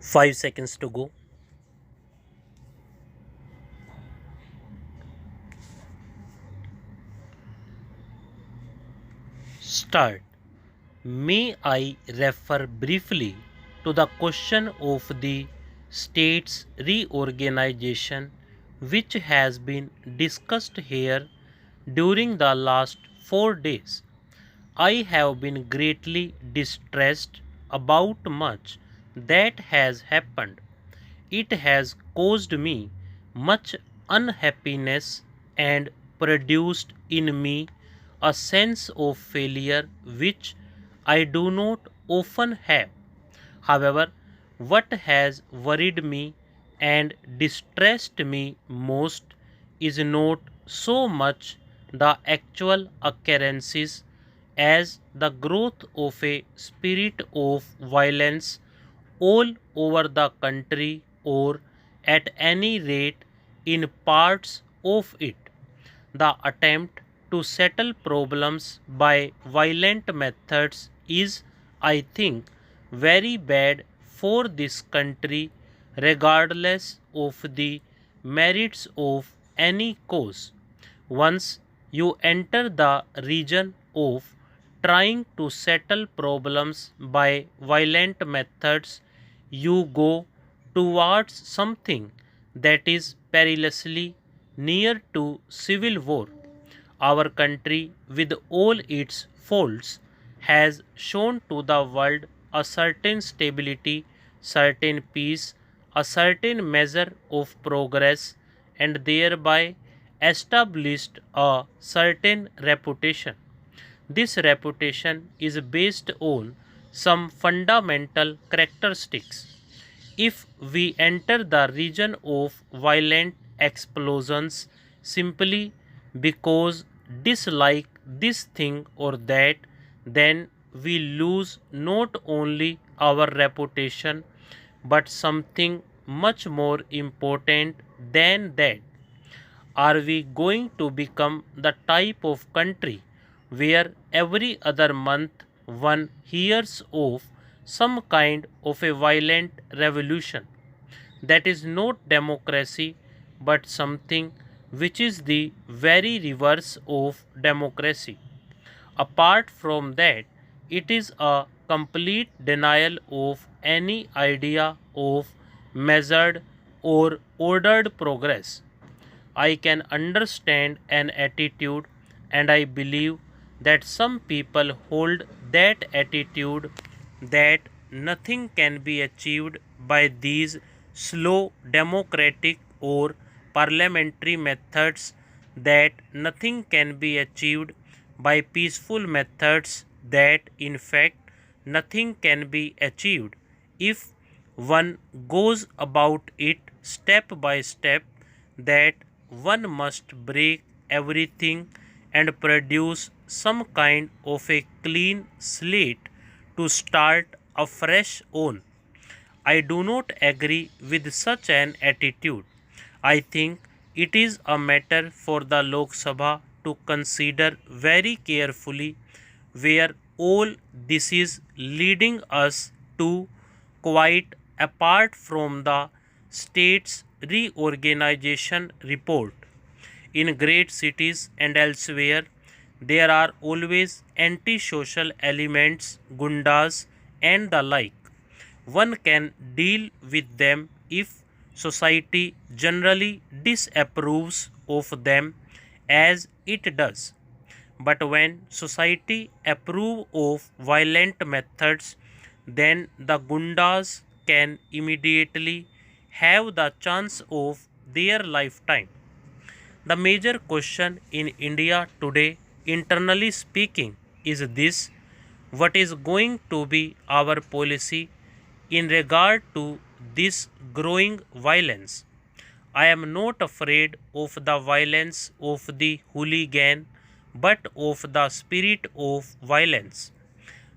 5 seconds to go. Start. May I refer briefly to the question of the state's reorganization, which has been discussed here during the last 4 days. I have been greatly distressed about much that has happened. It has caused me much unhappiness and produced in me a sense of failure which I do not often have. However, what has worried me and distressed me most is not so much the actual occurrences as the growth of a spirit of violence all over the country, or at any rate in parts of it. The attempt to settle problems by violent methods is, I think, very bad for this country, regardless of the merits of any cause. Once you enter the region of trying to settle problems by violent methods, you go towards something that is perilously near to civil war. Our country, with all its faults, has shown to the world a certain stability, certain peace, a certain measure of progress, and thereby established a certain reputation. This reputation is based on some fundamental characteristics. If we enter the region of violent explosions simply because dislike this thing or that, then we lose not only our reputation but something much more important than that. Are we going to become the type of country where every other month one hears of some kind of a violent revolution? That is not democracy but something which is the very reverse of democracy. Apart from that, it is a complete denial of any idea of measured or ordered progress. I can understand an attitude, and I believe that some people hold that attitude, that nothing can be achieved by these slow democratic or parliamentary methods, that nothing can be achieved by peaceful methods, that in fact nothing can be achieved if one goes about it step by step, that one must break everything and produce some kind of a clean slate to start afresh on. I do not agree with such an attitude. I think it is a matter for the Lok Sabha to consider very carefully where all this is leading us to, quite apart from the state's reorganization report. In great cities and elsewhere, there are always anti-social elements, gundas and the like. One can deal with them if society generally disapproves of them, as it does. But when society approve of violent methods, then the gundas can immediately have the chance of their lifetime. The major question in India today, internally speaking, is this: what is going to be our policy in regard to this growing violence? I am not afraid of the violence of the hooligan, but of the spirit of violence.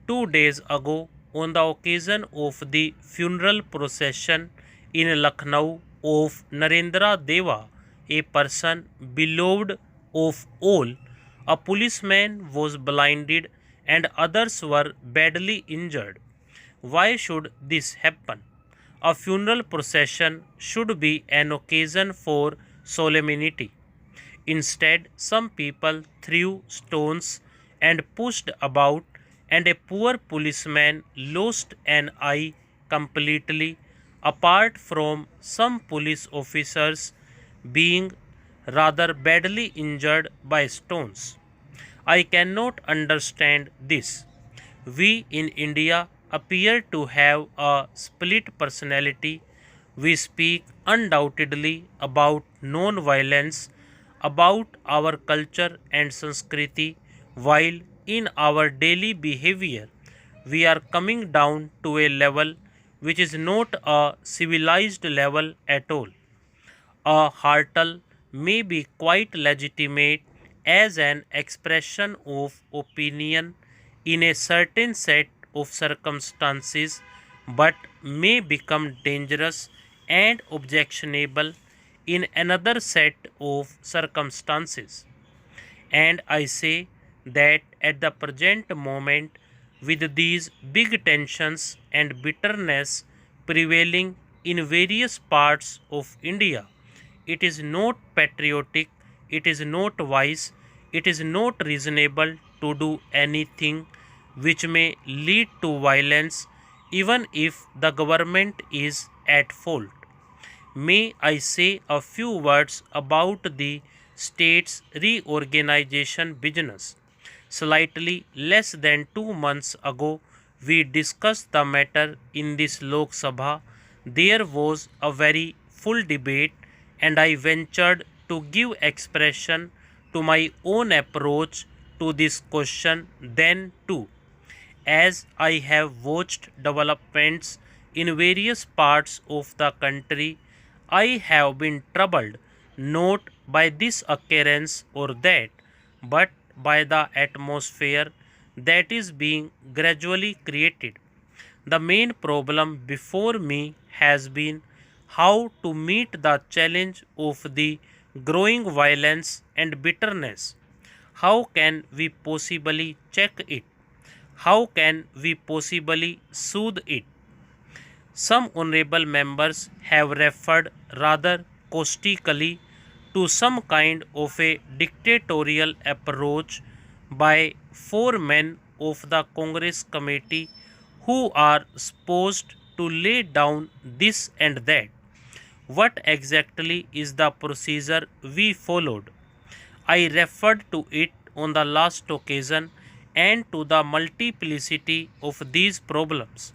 2 days ago, on the occasion of the funeral procession in Lucknow of Narendra Deva, a person beloved of all, a policeman was blinded and others were badly injured. Why should this happen? A funeral procession should be an occasion for solemnity. Instead, some people threw stones and pushed about, and a poor policeman lost an eye completely, apart from some police officers being rather badly injured by stones. I cannot understand this. We in India appear to have a split personality. We speak undoubtedly about non violence, about our culture and Sanskriti, while in our daily behavior we are coming down to a level which is not a civilized level at all. A hartal may be quite legitimate as an expression of opinion in a certain set of circumstances, but may become dangerous and objectionable in another set of circumstances. And I say that at the present moment, with these big tensions and bitterness prevailing in various parts of India, it is not patriotic, it is not wise, it is not reasonable to do anything which may lead to violence, even if the government is at fault. May I say a few words about the state's reorganization business? Slightly less than 2 months ago, we discussed the matter in this Lok Sabha. There was a very full debate, and I ventured to give expression to my own approach to this question then too. As I have watched developments in various parts of the country, I have been troubled not by this occurrence or that, but by the atmosphere that is being gradually created. The main problem before me has been how to meet the challenge of the growing violence and bitterness. How can we possibly check it? How can we possibly soothe it? Some honorable members have referred rather caustically to some kind of a dictatorial approach by four men of the Congress committee who are supposed to lay down this and that. What exactly is the procedure we followed? I referred to it on the last occasion and to the multiplicity of these problems.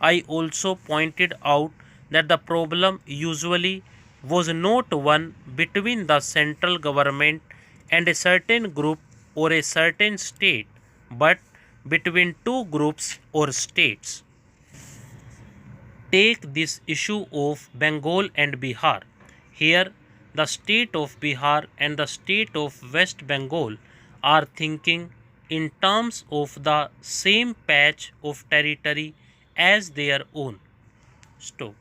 I also pointed out that the problem usually was not one between the central government and a certain group or a certain state, but between two groups or states. Take this issue of Bengal and Bihar. Here, the state of Bihar and the state of West Bengal are thinking in terms of the same patch of territory as their own. Stop.